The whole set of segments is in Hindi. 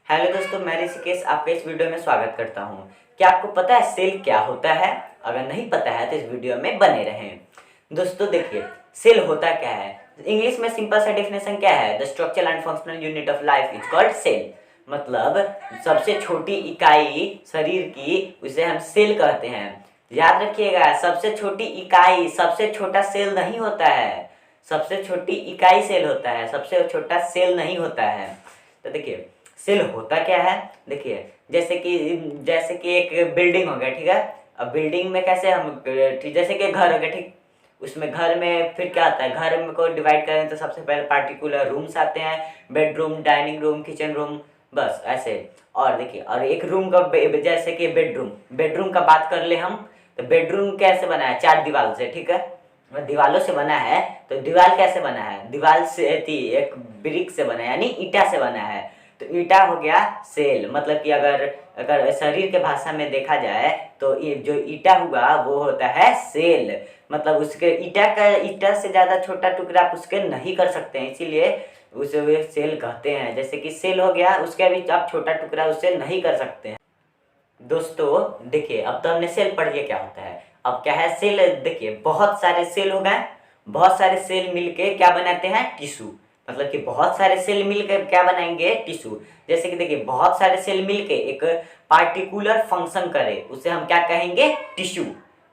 हेलो दोस्तों, मैं ऋषिकेश आपके इस वीडियो में स्वागत करता हूं। क्या आपको पता है सेल क्या होता है? अगर नहीं पता है तो इस वीडियो में बने रहें। दोस्तों देखिए, सेल होता क्या है। इंग्लिश में सिंपल सा डेफिनेशन क्या है? The structural and functional unit of life is called cell. मतलब सबसे छोटी इकाई शरीर की उसे हम सेल कहते हैं। याद रखिएगा, सबसे छोटी इकाई, सबसे छोटा सेल नहीं होता है। सबसे छोटी इकाई सेल होता है, सबसे छोटा सेल नहीं होता है। तो देखिए, सेल होता क्या है। देखिए, जैसे कि एक बिल्डिंग हो गया, ठीक है। अब बिल्डिंग में कैसे हम, ठीक, जैसे कि घर हो गया, ठीक। उसमें घर में फिर क्या आता है, घर में को डिवाइड करें तो सबसे पहले पार्टिकुलर रूम्स आते हैं। Bedroom, dining room, kitchen room, बस ऐसे। और देखिए, और एक रूम का जैसे कि बेडरूम, बेडरूम का बात कर ले हम, तो बेडरूम कैसे बना है? 4 दीवार से, ठीक है। दीवालों से बना है। तो दीवार कैसे बना है? दीवार से थी, एक ब्रिक से बना है, यानी ईटा से बना है। तो ईटा हो गया सेल। मतलब कि अगर अगर शरीर के भाषा में देखा जाए तो ये जो ईटा हुआ वो होता है सेल। मतलब उसके ईटा से ज़्यादा छोटा टुकड़ा आप उसके नहीं कर सकते हैं, इसीलिए उसे वे सेल कहते हैं। जैसे कि सेल हो गया, उसके भी आप छोटा टुकड़ा उससे नहीं कर सकते हैं। दोस्तों देखिए, अब तो हमने सेल पढ़ लिया क्या होता है। अब क्या है सेल? देखिए, बहुत सारे सेल हो गए। बहुत सारे सेल मिलके क्या बनाते हैं? टिश्यू। मतलब कि बहुत सारे सेल मिलकर क्या बनाएंगे? टिश्यू। जैसे कि देखिए, बहुत सारे सेल मिलके एक पार्टिकुलर फंक्शन करे, उसे हम क्या कहेंगे? टिश्यू।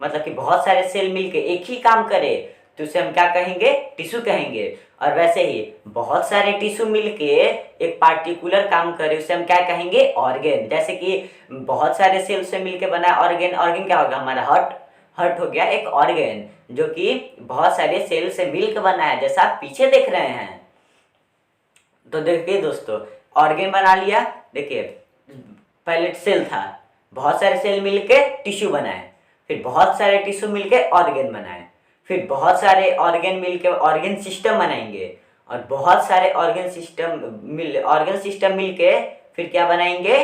मतलब कि बहुत सारे सेल मिलके एक ही काम करे तो उसे हम क्या कहेंगे? टिश्यू कहेंगे। और वैसे ही बहुत सारे टिश्यू मिलके एक पार्टिकुलर काम करे, उसे हम क्या कहेंगे? ऑर्गेन। जैसे कि बहुत सारे सेल से मिलके बना ऑर्गेन। ऑर्गेन क्या होगा? हमारा हार्ट। हार्ट हो गया एक ऑर्गेन, जो कि बहुत सारे सेल से मिलकर बना है, जैसा आप पीछे देख रहे हैं। तो देखिए दोस्तों, ऑर्गेन बना लिया। देखिए, पहले सेल था, बहुत सारे सेल मिलके टिश्यू बनाए, फिर बहुत सारे टिश्यू मिलके ऑर्गेन बनाए, फिर बहुत सारे ऑर्गेन मिलके ऑर्गेन सिस्टम बनाएंगे, और बहुत सारे ऑर्गेन सिस्टम मिलके फिर क्या बनाएंगे?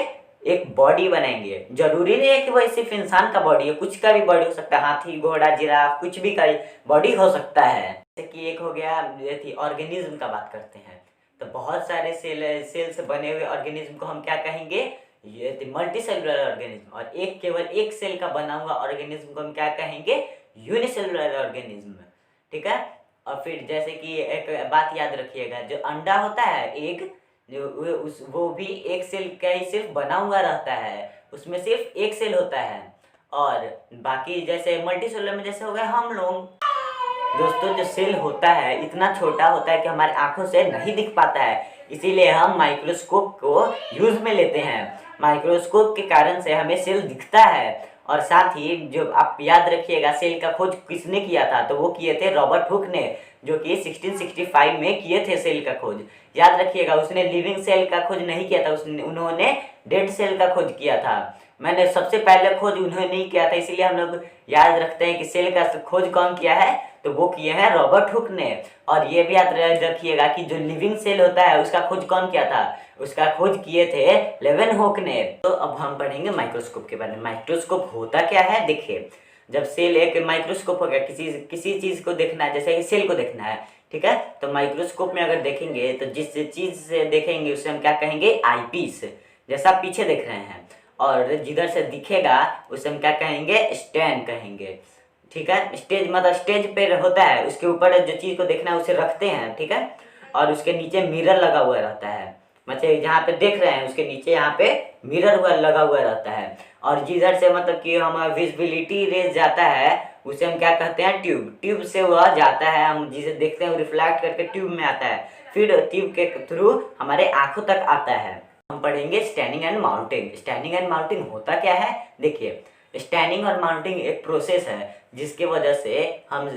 एक बॉडी बनाएंगे। जरूरी नहीं है कि वो सिर्फ इंसान का बॉडी है, कुछ का भी बॉडी हो सकता है। हाथी, घोड़ा, जिराफ, कुछ भी का बॉडी हो सकता है। जैसे कि एक हो गया, ये थी ऑर्गेनिज्म का बात करते हैं, तो बहुत सारे सेल से बने हुए ऑर्गेनिज्म को हम क्या कहेंगे? ये मल्टी सेलुलर ऑर्गेनिज्म। और एक केवल एक सेल का बना हुआ ऑर्गेनिज्म को हम क्या कहेंगे? Unicellular organism. ठीक है। और फिर जैसे कि एक बात याद रखिएगा, जो अंडा होता है एग, वो भी एक सेल का ही सिर्फ बना हुआ रहता है, उसमें सिर्फ एक सेल होता है। और बाकी जैसे मल्टी सेलुलर में जैसे हो गए हम लोग। दोस्तों, जो सेल होता है इतना छोटा होता है कि हमारे आंखों से नहीं दिख पाता है, इसीलिए हम माइक्रोस्कोप को यूज में लेते हैं। माइक्रोस्कोप के कारण से हमें सेल दिखता है। और साथ ही जो आप याद रखिएगा, सेल का खोज किसने किया था? तो वो किए थे रॉबर्ट हुक ने, जो कि 1665 में किए थे सेल का खोज। याद रखिएगा, उसने लिविंग सेल का खोज नहीं किया था, उन्होंने डेड सेल का खोज किया था। मैंने सबसे पहले खोज उन्होंने नहीं किया था, इसीलिए हम लोग याद रखते हैं कि सेल का खोज कौन किया है? तो वो किए हैं रॉबर्ट हुक ने। और ये भी याद रखिएगा कि जो लिविंग सेल होता है उसका खोज कौन किया था? उसका खोज किए थे लेवेनहोक ने। तो अब हम पढ़ेंगे माइक्रोस्कोप के बारे में। माइक्रोस्कोप होता क्या है? देखिए, जब सेल एक माइक्रोस्कोप हो गया, किसी चीज को देखना है, जैसे सेल को देखना है, ठीक है। तो माइक्रोस्कोप में अगर देखेंगे तो जिस चीज से देखेंगे उसे हम क्या कहेंगे? आईपीस। जैसा आप पीछे देख रहे हैं। और जिधर से दिखेगा उसे हम क्या कहेंगे? स्टैंड कहेंगे। ठीक है। स्टेज मतलब स्टेज पे होता है, उसके ऊपर जो चीज को देखना है उसे रखते हैं, ठीक है। और उसके नीचे मिरर लगा हुआ रहता है। मतलब जहाँ पे देख रहे हैं उसके नीचे यहाँ पे मिरर हुआ लगा हुआ रहता है। और जिधर से मतलब कि हमारा विजिबिलिटी रेज जाता है उसे हम क्या कहते हैं? ट्यूब। ट्यूब से वह जाता है, हम जिसे देखते हैं वो रिफ्लेक्ट करके ट्यूब में आता है, फिर ट्यूब के थ्रू हमारे आंखों तक आता है। हम पढ़ेंगे staining and mounting. Staining and mounting होता क्या है? देखिए, स्टैनिंग और माउंटिंग एक प्रोसेस है जिसके वजह से हम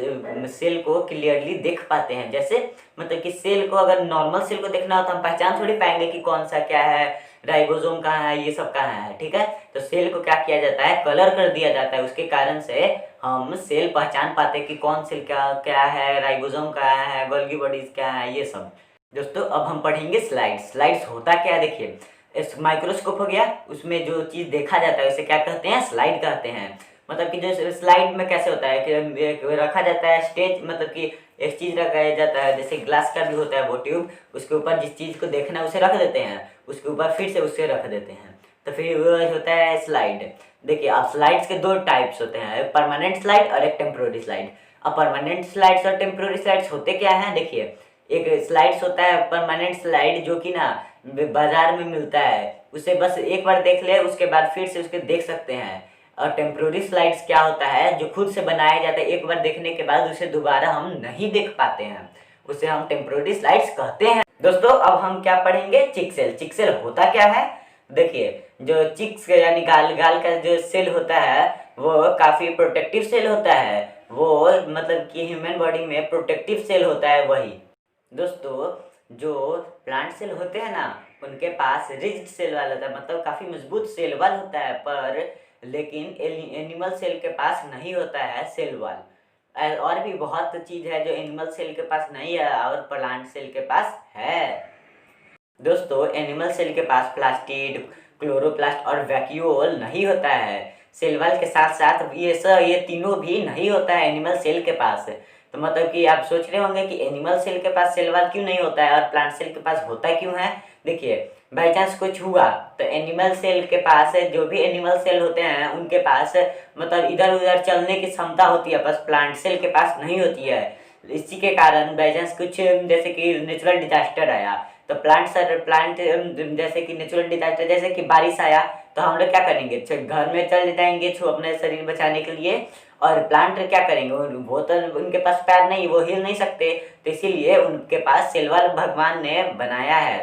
सेल को क्लियरली देख पाते हैं। जैसे मतलब कि सेल को, अगर नॉर्मल सेल को देखना हो तो हम पहचान थोड़ी पाएंगे कि कौन सा क्या है, राइबोसोम कहाँ है, ये सब कहाँ है, ठीक है। तो सेल को क्या किया जाता है? कलर कर दिया जाता है, उसके कारण से हम सेल पहचान पाते हैं कि कौन सेल क्या क्या है, राइबोसोम कहाँ है, गोल्गी बॉडीज क्या है, ये सब। दोस्तों, अब हम पढ़ेंगे स्लाइड्स। स्लाइड्स होता क्या है? देखिए, इस माइक्रोस्कोप हो गया, उसमें जो चीज देखा जाता है उसे क्या कहते हैं? स्लाइड कहते हैं। मतलब कि जो स्लाइड में कैसे होता है कि रखा जाता है स्टेज, मतलब कि एक चीज़ रखा जाता है, जैसे ग्लास का भी होता है वो ट्यूब, उसके ऊपर जिस चीज़ को देखना है उसे रख देते हैं, उसके ऊपर फिर से उसे रख देते हैं, तो फिर वो होता है स्लाइड। देखिए अब स्लाइड्स के दो टाइप्स होते हैं, एक परमानेंट स्लाइड और एक टेम्प्रोरी स्लाइड। अब परमानेंट स्लाइड्स और टेम्प्रोरी स्लाइड्स होते क्या हैं, देखिए एक स्लाइड्स होता है परमानेंट स्लाइड जो कि ना बाजार में मिलता है, उसे बस एक बार देख ले उसके बाद फिर से उसके देख सकते हैं। और टेम्प्रोरी स्लाइड्स क्या होता है, जो खुद से बनाया जाता है, एक बार देखने के बाद उसे दोबारा हम नहीं देख पाते हैं, उसे हम टेम्प्रोरी स्लाइड्स कहते हैं। दोस्तों अब हम क्या पढ़ेंगे, चिक सेल। चिक सेल होता क्या है, देखिए जो चिक्स यानी गाल का जो सेल होता है वो काफ़ी प्रोटेक्टिव सेल होता है, वो मतलब कि ह्यूमन बॉडी में प्रोटेक्टिव सेल होता है वही। दोस्तों जो प्लांट सेल होते हैं ना उनके पास रिजिड सेल वाल होता है, मतलब काफ़ी मजबूत सेल वाल होता है, पर लेकिन एनिमल सेल के पास नहीं होता है सेल वाल। और भी बहुत चीज़ है जो एनिमल सेल के पास नहीं है और प्लांट सेल के पास है। दोस्तों एनिमल सेल के पास प्लास्टिड, क्लोरोप्लास्ट और वैक्यूओल नहीं होता है। सेल वाल के साथ साथ ये तीनों भी नहीं होता है एनिमल सेल के पास। तो मतलब कि आप सोच रहे होंगे कि एनिमल सेल के पास सेल वाल क्यों नहीं होता है और प्लांट सेल के पास होता क्यों है। देखिए बाई चांस कुछ हुआ तो एनिमल सेल के पास, जो भी एनिमल सेल होते हैं उनके पास मतलब इधर उधर चलने की क्षमता होती है, बस प्लांट सेल के पास नहीं होती है। इसी के कारण बाई चांस कुछ जैसे कि नेचुरल डिजास्टर आया तो प्लांट जैसे कि नेचुरल डिजास्टर जैसे कि बारिश आया तो हम लोग क्या करेंगे, घर में चल जाएंगे अपने शरीर बचाने के लिए। और प्लांट क्या करेंगे, वो तो उनके पास पैर नहीं, वो हिल नहीं सकते, तो इसीलिए उनके पास सेल वाल भगवान ने बनाया है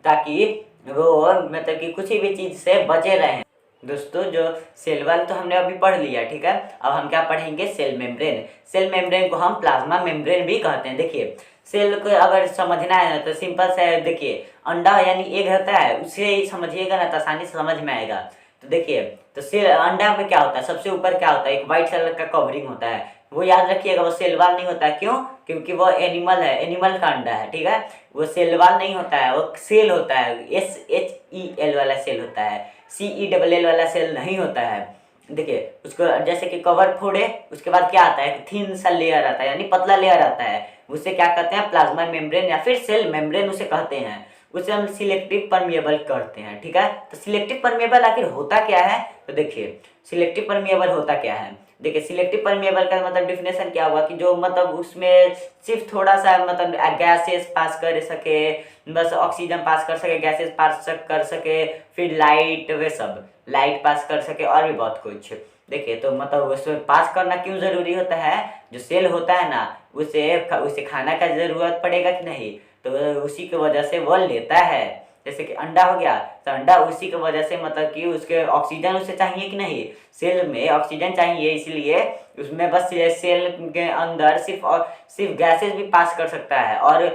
ताकि वो मतलब कि कुछ भी चीज़ से बचे रहें। दोस्तों जो सेल वाल तो हमने अभी पढ़ लिया, ठीक है। अब हम क्या पढ़ेंगे, सेल मेम्ब्रेन। सेल मेम्ब्रेन को हम प्लाज्मा मेम्ब्रेन भी कहते हैं। देखिए सेल को अगर समझना है ना तो सिंपल सा है, देखिए अंडा यानी एग होता है, उसे ही समझिएगा ना तो आसानी से समझ में आएगा। तो देखिए तो सेल अंडा में क्या होता है, सबसे ऊपर क्या होता है, एक व्हाइट कलर का कवरिंग होता है, वो याद रखिएगा, वो सेल वाल नहीं होता है। क्यों, क्योंकि वो एनिमल है, एनिमल का अंडा है, ठीक है। वो सेल वाल नहीं होता है, वो सेल होता है, SHEL वाला सेल होता है, CELL वाला सेल नहीं होता है। देखिए उसको जैसे कि कवर फोड़े उसके बाद क्या आता है, थिन सा लेयर आता है यानी पतला लेयर आता है, उसे क्या कहते हैं, प्लाज्मा मेम्ब्रेन या फिर सेल मेम्ब्रेन उसे कहते हैं। उसे हम सिलेक्टिव परमिएबल करते हैं, ठीक है। तो सिलेक्टिव परमिएबल आखिर होता क्या है, तो देखिए सिलेक्टिव परमिएबल होता क्या है। देखिए सिलेक्टिव परमिएबल का मतलब डिफिनेशन क्या हुआ कि जो मतलब उसमें सिर्फ थोड़ा सा मतलब गैसेस पास कर सके, बस ऑक्सीजन पास कर सके, गैसेस पास कर सके, फिर लाइट, वे सब लाइट पास कर सके और भी बहुत कुछ। देखिए तो मतलब उसमें पास करना क्यों ज़रूरी होता है, जो सेल होता है ना उसे खाना का ज़रूरत पड़ेगा कि नहीं, तो उसी की वजह से वो लेता है। जैसे कि अंडा हो गया तो अंडा उसी की वजह से मतलब कि उसके ऑक्सीजन उसे चाहिए कि नहीं, सेल में ऑक्सीजन चाहिए, इसलिए उसमें बस सेल के अंदर सिर्फ गैसेस भी पास कर सकता है और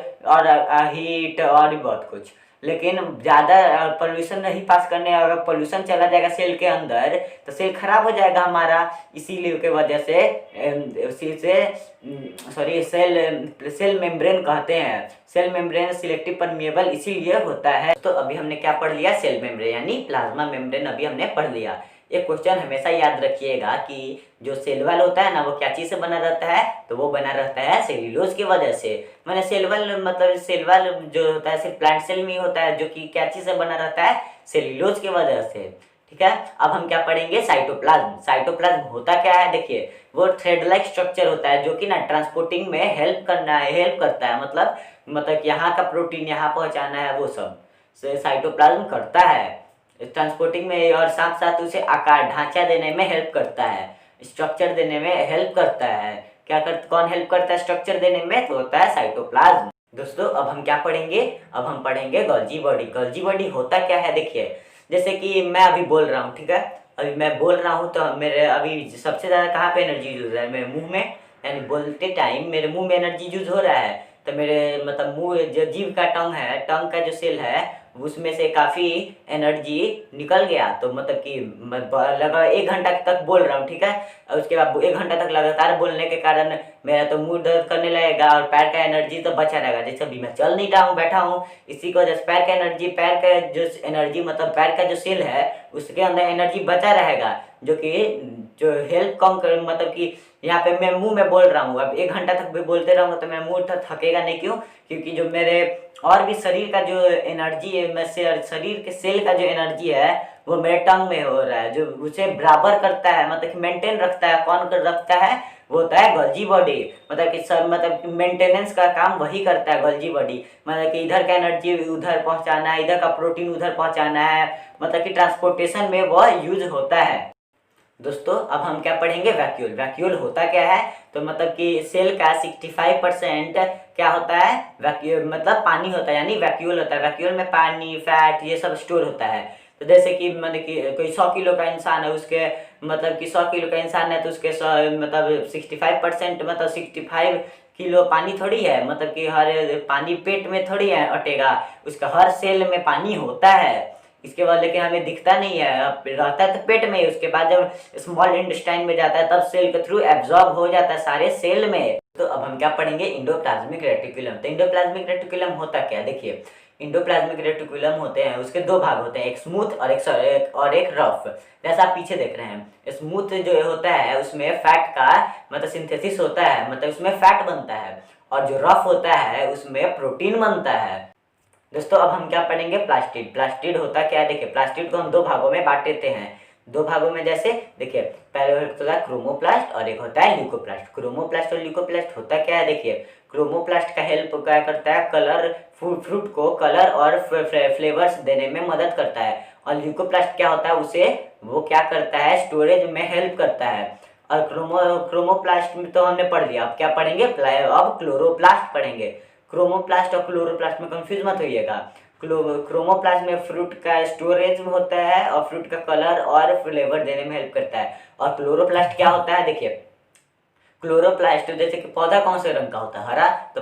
हीट और भी बहुत कुछ, लेकिन ज़्यादा पोल्यूशन नहीं पास करने। अगर पोल्यूशन चला जाएगा सेल के अंदर तो सेल खराब हो जाएगा हमारा, इसीलिए के वजह से सेल मेम्ब्रेन कहते हैं। सेल मेम्ब्रेन सिलेक्टिव परमिएबल इसीलिए होता है। तो अभी हमने क्या पढ़ लिया, सेल मेम्ब्रेन यानी प्लाज्मा मेम्ब्रेन अभी हमने पढ़ लिया। एक क्वेश्चन हमेशा याद रखिएगा कि जो सेल वाल होता है ना वो क्या चीज़ से बना रहता है, तो वो बना रहता है सेल्यूलोज की वजह से। मैंने सेल वाल मतलब सेल वाल जो होता है सिर्फ प्लांट सेल में ही होता है, जो कि क्या चीज़ से बना रहता है, सेल्यूलोज की वजह से, ठीक है। अब हम क्या पढ़ेंगे, साइटोप्लाज्म। साइटोप्लाज्म होता क्या है, देखिए वो थ्रेड लाइक स्ट्रक्चर होता है जो कि ना ट्रांसपोर्टिंग में हेल्प करता है, मतलब यहाँ का प्रोटीन यहाँ पहुँचाना है, वो सब साइटोप्लाज्म करता है ट्रांसपोर्टिंग में, और साथ साथ उसे आकार ढांचा देने में हेल्प करता है, स्ट्रक्चर देने में हेल्प करता है। कौन हेल्प करता है स्ट्रक्चर देने में, तो होता है साइटोप्लाज्म। दोस्तों अब हम क्या पढ़ेंगे, अब हम पढ़ेंगे गोल्जी बॉडी। गोल्जी बॉडी होता क्या है, देखिए जैसे कि मैं अभी बोल रहा हूँ, ठीक है, अभी मैं बोल रहा हूँ तो मेरे अभी सबसे ज़्यादा कहाँ पे एनर्जी यूज हो रहा है, मेरे मुंह में, यानी बोलते टाइम मेरे मुंह में एनर्जी यूज हो रहा है। तो मेरे मतलब मुंह जो जीभ का टंग है, टंग का जो सेल है उसमें से काफ़ी एनर्जी निकल गया, तो मतलब कि लगा 1 घंटा तक बोल रहा हूँ, ठीक है। और उसके बाद 1 घंटा तक लगातार बोलने के कारण मेरा तो मुंह दर्द करने लगेगा और पैर का एनर्जी तो बचा रहेगा। जैसे अभी मैं चल नहीं रहा हूँ, बैठा हूँ, इसी की वजह से पैर का जो एनर्जी मतलब पैर का जो सेल है उसके अंदर एनर्जी बचा रहेगा, जो कि जो हेल्प कम कर, मतलब कि यहाँ पे मैं मुंह में बोल रहा हूँ, अब 1 घंटा तक भी बोलते रहूँगा तो मेरा मुंह थकेगा नहीं। क्यों? क्योंकि जो मेरे और भी शरीर का जो एनर्जी है, मैं से शरीर के सेल का जो एनर्जी है वो मेरे टंग में हो रहा है, जो उसे बराबर करता है, मतलब कि मेंटेन रखता है। कौन कर रखता है? वो होता है गोल्जी बॉडी। मतलब कि सब, मतलब कि मेंटेनेंस का काम वही करता है गोल्जी बॉडी। मतलब कि इधर का एनर्जी उधर पहुंचाना है, इधर का प्रोटीन उधर पहुंचाना है, मतलब कि ट्रांसपोर्टेशन में वह यूज होता है। दोस्तों अब हम क्या पढ़ेंगे? वैक्यूल। वैक्यूल होता क्या है? तो मतलब कि सेल का 65% क्या होता है? वैक्यूल मतलब पानी होता है, यानी वैक्यूल होता है। वैक्यूल में पानी, फैट, ये सब स्टोर होता है। तो जैसे कि मतलब कि कोई 100 किलो का इंसान है, उसके मतलब कि 100 किलो का इंसान है तो उसके मतलब 65%, मतलब 65 किलो पानी थोड़ी है, मतलब कि हर पानी पेट में थोड़ी है अटेगा, उसका हर सेल में पानी होता है। इसके बाद लेकिन हमें दिखता नहीं है, रहता है तो पेट में ही। उसके बाद जब स्मॉल इंटेस्टाइन में जाता है तब सेल के थ्रू एब्जॉर्ब हो जाता है सारे सेल में। तो अब हम क्या पढ़ेंगे? Endoplasmic reticulum. तो इंडोप्लाज्मिक रेटिकुलम होता क्या है? देखिए, इंडोप्लाज्मिक रेटिकुलम होते हैं, उसके दो भाग होते हैं, एक स्मूथ और एक रफ। जैसा आप पीछे देख रहे हैं, स्मूथ जो होता है उसमें फैट का मतलब सिंथेसिस होता है, मतलब उसमें फैट बनता है। और जो रफ होता है उसमें प्रोटीन बनता है। दोस्तों अब हम क्या पढ़ेंगे? प्लास्टिड। प्लास्टिड होता क्या है? देखिए, प्लास्टिड को हम दो भागों में बांट देते हैं। दो भागों में जैसे देखिए, पहले होता है क्रोमोप्लास्ट और एक होता है ल्यूकोप्लास्ट। क्रोमोप्लास्ट और ल्यूकोप्लास्ट होता क्या है? देखिए, क्रोमोप्लास्ट का हेल्प क्या करता है? कलर, फ्रूट को कलर और फ्लेवर्स देने में मदद करता है। और ल्यूकोप्लास्ट क्या होता है? उसे वो क्या करता है? स्टोरेज में हेल्प करता है। और क्रोमोप्लास्ट में तो हमने पढ़ लिया, अब क्या पढ़ेंगे? अब क्लोरोप्लास्ट पढ़ेंगे। क्रोमोप्लास्ट और क्लोरोप्लास्ट में कंफ्यूज मत होइएगा। क्रोमोप्लास्ट में फ्रूट का स्टोरेज होता है और फ्रूट का कलर और फ्लेवर देने में हेल्प करता है। और क्लोरोप्लास्ट क्या होता है? देखिए, क्लोरोप्लास्ट जैसे कि पौधा कौन से रंग का होता है? हरा। तो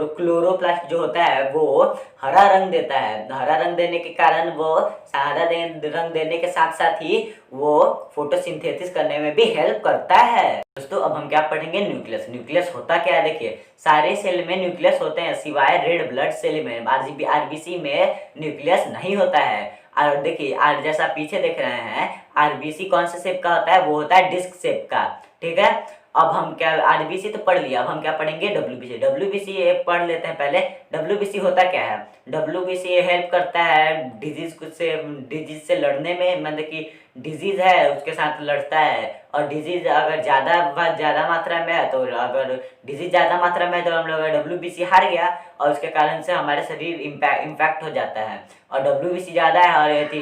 क्लोरोप्लास्ट जो होता है वो हरा रंग देता है। हरा रंग देने के कारण वो रंग देने के साथ साथ ही वो फोटोसिंथेसिस करने में भी हेल्प करता है। दोस्तों अब हम क्या पढ़ेंगे? न्यूक्लियस। न्यूक्लियस होता क्या है? देखिए, सारे सेल में न्यूक्लियस होते हैं सिवाय रेड ब्लड सेल में। आरबीसी में न्यूक्लियस नहीं होता है। और देखिए, जैसा पीछे देख रहे हैं, आरबीसी कौन से शेप का होता है? वो होता है डिस्क शेप का। ठीक है, अब हम क्या, आरबीसी तो पढ़ लिया, अब हम क्या पढ़ेंगे? डब्ल्यूबीसी। डब्ल्यूबीसी पढ़ लेते हैं पहले। डब्ल्यूबीसी होता क्या है? डब्ल्यूबीसी हेल्प करता है डिजीज से लड़ने में, मतलब कि डिजीज है उसके साथ लड़ता है। और डिजीज अगर ज़्यादा मात्रा में है, तो अगर डिजीज ज़्यादा मात्रा में है तो हम लोग डब्ल्यूबीसी हार गया और उसके कारण से हमारे शरीर इम्पैक्ट हो जाता है। और डब्ल्यूबीसी ज़्यादा है और यदि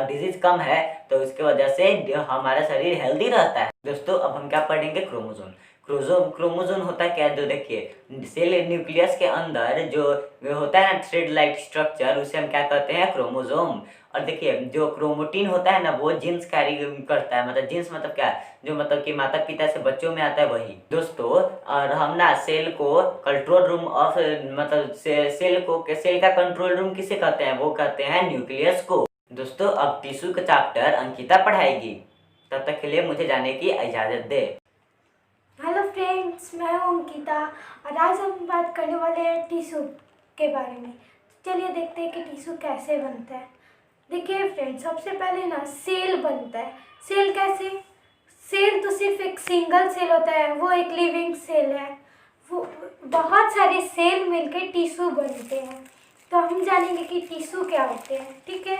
डिजीज कम है तो उसकी वजह से हमारा शरीर हेल्दी रहता है। दोस्तों अब हम क्या पढ़ेंगे? क्रोमोजोम। क्रोमोजोम होता है क्या? तो देखिए, सेल न्यूक्लियस के अंदर जो होता है ना थ्रेड लाइक स्ट्रक्चर, उसे हम क्या कहते हैं? क्रोमोजोम। और देखिए, जो क्रोमोटिन होता है ना वो जीन्स कैरी करता है। मतलब जीन्स मतलब क्या? जो मतलब कि माता पिता से बच्चों में आता है वही। दोस्तों और हम ना सेल को कंट्रोल रूम ऑफ, मतलब सेल का कंट्रोल रूम किसे कहते हैं? वो कहते हैं न्यूक्लियस को। दोस्तों अब टिश्यू का चैप्टर अंकिता पढ़ाएगी, तब तक के लिए मुझे जाने की इजाज़त दे। हेलो फ्रेंड्स, मैं हूँ अंकिता और आज हम बात करने वाले हैं टिश्यू के बारे में। चलिए देखते हैं कि टिश्यू कैसे बनता है। देखिए फ्रेंड्स, सबसे पहले ना सेल बनता है। सेल कैसे? सेल तो सिर्फ एक सिंगल सेल होता है, वो एक लिविंग सेल है। वो बहुत सारे सेल मिलकर टिश्यू बनते हैं। तो हम जानेंगे कि टिश्यू क्या होते हैं। ठीक है,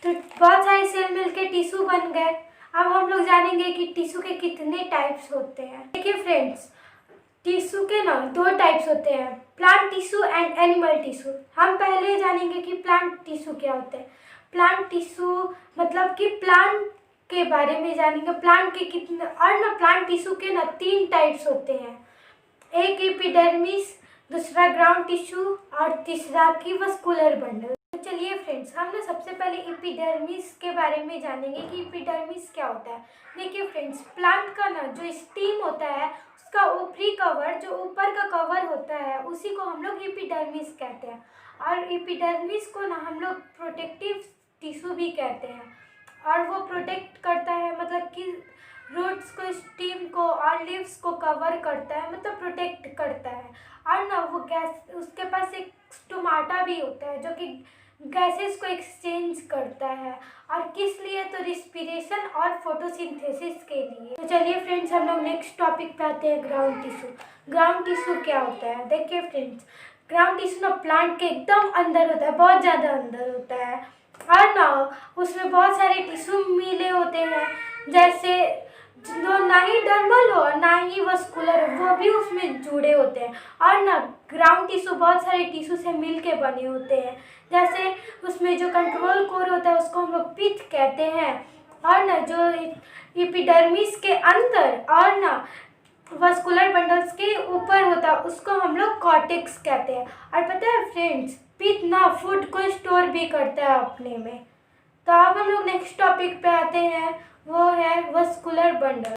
तो बहुत सारे सेल मिलकर टिश्यू बन गए। अब हम लोग जानेंगे कि टिश्यू के कितने टाइप्स होते हैं। देखिए फ्रेंड्स, टिश्यू के ना दो टाइप्स होते हैं, plant tissue and animal tissue. हम पहले जानेंगे कि प्लांट टिश्यू क्या होता है। प्लांट टिश्यू मतलब कि प्लांट के बारे में जानेंगे। प्लांट के कितने, और ना प्लांट टिश्यू के ना 3 टाइप्स होते हैं, एक एपिडर्मिस, दूसरा ग्राउंड टिश्यू और तीसरा की वस्कुलर बंडल। तो चलिए फ्रेंड्स, हम ना सबसे पहले एपिडर्मिस के बारे में जानेंगे कि एपिडर्मिस क्या होता है। देखिए फ्रेंड्स, प्लांट का ना जो स्टीम होता है उसका ऊपरी कवर, जो ऊपर का कवर होता है, उसी को हम लोग एपिडर्मिस कहते हैं। और एपिडर्मिस को ना हम लोग प्रोटेक्टिव टिश्यू भी कहते हैं। और वो प्रोटेक्ट करता है, मतलब कि रूट्स को, स्टीम को और लीव्स को कवर करता है, मतलब प्रोटेक्ट करता है। और ना वो गैस, उसके पास एक स्टोमाटा भी होता है जो कि गैसेस को एक्सचेंज करता है। और किस लिए? तो रिस्पिरेशन और फोटोसिंथेसिस के लिए। तो चलिए फ्रेंड्स, हम लोग नेक्स्ट टॉपिक पे आते हैं, ग्राउंड टिश्यू। ग्राउंड टिश्यू क्या होता है? देखिए फ्रेंड्स, ग्राउंड टिश्यू ना प्लांट के एकदम अंदर होता है, बहुत ज़्यादा अंदर होता है। और ना उसमें बहुत सारे टिश्यू मिले होते हैं, जैसे जो ना ही डर्मल हो ना ही वस्कुलर हो, वो भी उसमें जुड़े होते हैं। और ना ग्राउंड टिश्यू बहुत सारे टिश्यू से मिल के बने होते हैं, जैसे उसमें जो कंट्रोल कोर होता है उसको हम लोग पिथ कहते हैं। और ना जो एपिडर्मिस के अंदर और ना वस्कुलर बंडल्स के ऊपर होता है उसको हम लोग कॉर्टेक्स कहते हैं। और पता है फ्रेंड्स, पिथ ना फूड को स्टोर भी करता है अपने में। तो अब हम लोग नेक्स्ट टॉपिक पे आते हैं, वो है वस्कुलर बंडल।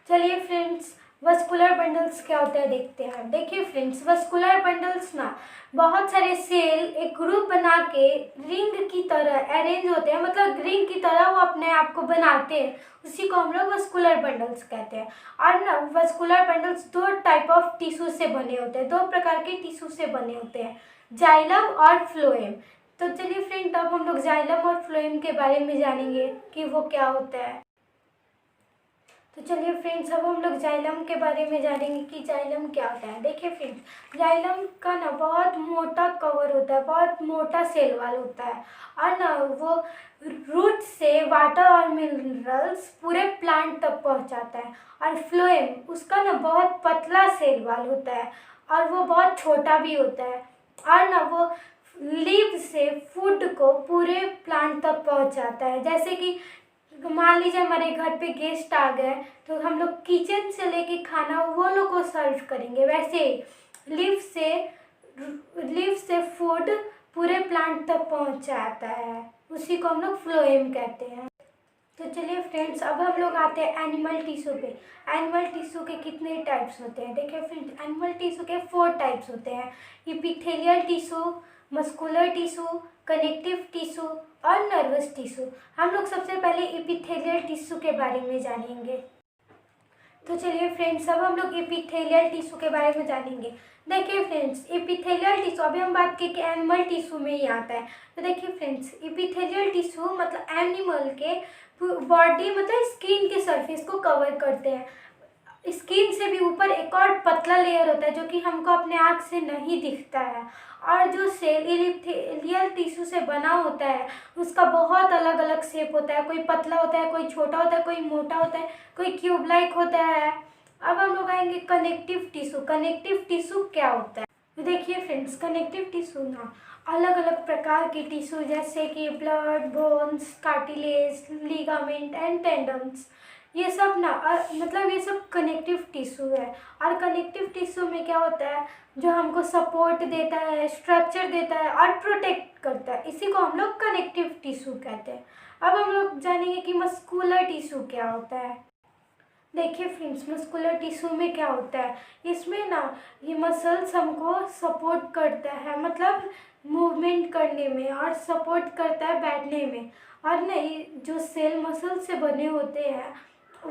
चलिए फ्रेंड्स, वस्कुलर बंडल्स क्या होता है देखते हैं। देखिए फ्रेंड्स, वस्कुलर बंडल्स ना बहुत सारे सेल एक ग्रुप बना के रिंग की तरह अरेंज होते हैं, मतलब रिंग की तरह वो अपने आप को बनाते हैं, उसी को हम लोग वस्कुलर बंडल्स कहते हैं। और ना वस्कुलर बंडल्स दो टाइप ऑफ टिश्यू से बने होते हैं, दो प्रकार के टिश्यू से बने होते हैं, जाइलम और फ्लोएम। तो चलिए फ्रेंड, अब हम लोग जाइलम और फ्लोएम के बारे में जानेंगे कि वो क्या होता है। तो चलिए फ्रेंड्स, अब हम लोग जाइलम के बारे में जानेंगे कि जाइलम क्या होता है। देखिए फ्रेंड्स, जाइलम का ना बहुत मोटा कवर होता है, बहुत मोटा सेल वाल होता है। और ना वो रूट से वाटर और मिनरल्स पूरे प्लांट तक पहुंचाता है। और फ्लोएम उसका ना बहुत पतला सेल वाल होता है और वो बहुत छोटा भी होता है। और ना वो लीव से फूड को पूरे प्लांट तक पहुंचाता है। जैसे कि मान लीजिए हमारे घर पे गेस्ट आ गए तो हम लोग किचन से लेके खाना वो लोग को सर्व करेंगे, वैसे ही लीफ से फूड पूरे प्लांट तक पहुंचाता है, उसी को हम लोग फ्लोएम कहते हैं। तो चलिए फ्रेंड्स, अब हम लोग आते हैं एनिमल टिश्यू पे। एनिमल टिश्यू के कितने टाइप्स होते हैं? देखिए फ्रेंड्स, एनिमल टिश्यू के 4 टाइप्स होते हैं, epithelial tissue, muscular tissue, connective tissue और नर्वस टिश्यू। हम लोग सबसे पहले इपिथेलियल टिश्यू के बारे में जानेंगे। तो चलिए फ्रेंड्स, अब हम लोग एपिथेलियल टिश्यू के बारे में जानेंगे। देखिए फ्रेंड्स, एपिथेलियल टिश्यू अभी हम बात की कि एनिमल टिश्यू में ही आता है। तो देखिए फ्रेंड्स, एपिथेलियल टिश्यू मतलब एनिमल के बॉडी, मतलब स्किन के सरफेस को कवर करते हैं। स्किन से भी ऊपर एक और पतला लेयर होता है जो कि हमको अपने आँख से नहीं दिखता है। और जो सेल एपिथेलियल टिश्यू से बना होता है उसका बहुत अलग अलग शेप होता है, कोई पतला होता है, कोई छोटा होता है, कोई मोटा होता है, कोई क्यूब लाइक होता है। अब हम लोग आएंगे कनेक्टिव टिश्यू। कनेक्टिव टिश्यू क्या होता है? तो देखिए फ्रेंड्स, कनेक्टिव टिश्यू ना अलग अलग प्रकार की टिश्यू जैसे कि blood, bones, cartilage, ligament and tendons, ये सब ना मतलब ये सब कनेक्टिव टिश्यू है। और कनेक्टिव टिश्यू में क्या होता है, जो हमको सपोर्ट देता है, स्ट्रक्चर देता है और प्रोटेक्ट करता है, इसी को हम लोग कनेक्टिव टिश्यू कहते हैं। अब हम लोग जानेंगे कि मस्कुलर टिश्यू क्या होता है। देखिए फ्रेंड्स, मस्कुलर टिश्यू में क्या होता है, इसमें ना ये मसल्स हमको सपोर्ट करता है, मतलब मूवमेंट करने में, और सपोर्ट करता है बैठने में। और ना ये जो सेल मसल से बने होते हैं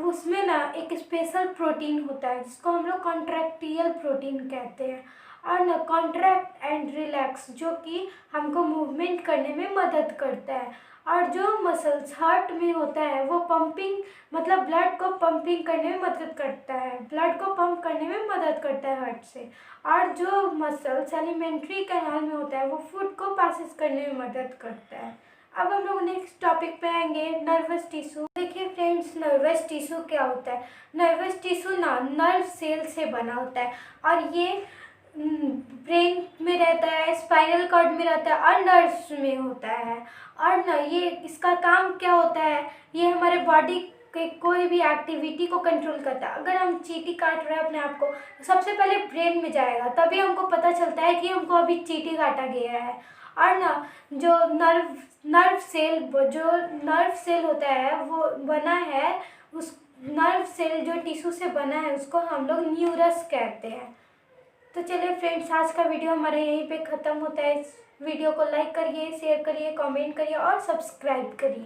उसमें ना एक स्पेशल प्रोटीन होता है जिसको हम लोग कॉन्ट्रैक्टियल प्रोटीन कहते हैं। और ना कॉन्ट्रैक्ट एंड रिलैक्स, जो कि हमको मूवमेंट करने में मदद करता है। और जो मसल्स हार्ट में होता है वो पंपिंग, मतलब ब्लड को पंपिंग करने में मदद करता है, ब्लड को पंप करने में मदद करता है हार्ट से। और जो मसल्स एलिमेंट्री कैनाल में होता है वो फूड को पासिस करने में मदद करता है। अब हम लोग नेक्स्ट टॉपिक पे आएंगे, नर्वस टिश्यू। देखिए फ्रेंड्स, नर्वस टिश्यू क्या होता है। नर्वस टिश्यू ना नर्व सेल से बना होता है और ये ब्रेन में रहता है, स्पाइनल कॉर्ड में रहता है और नर्व्स में होता है। और ना ये इसका काम क्या होता है, ये हमारे बॉडी के कोई भी एक्टिविटी को कंट्रोल करता है। अगर हम चींटी काट रहे हैं अपने आप को, सबसे पहले ब्रेन में जाएगा, तभी हमको पता चलता है कि हमको अभी चींटी काटा गया है। और ना जो नर्व सेल होता है वो बना है, उस नर्व सेल जो टिश्यू से बना है उसको हम लोग न्यूरस कहते हैं। तो चलिए फ्रेंड्स, आज का वीडियो हमारा यहीं पे ख़त्म होता है। इस वीडियो को लाइक करिए, शेयर करिए, कमेंट करिए और सब्सक्राइब करिए।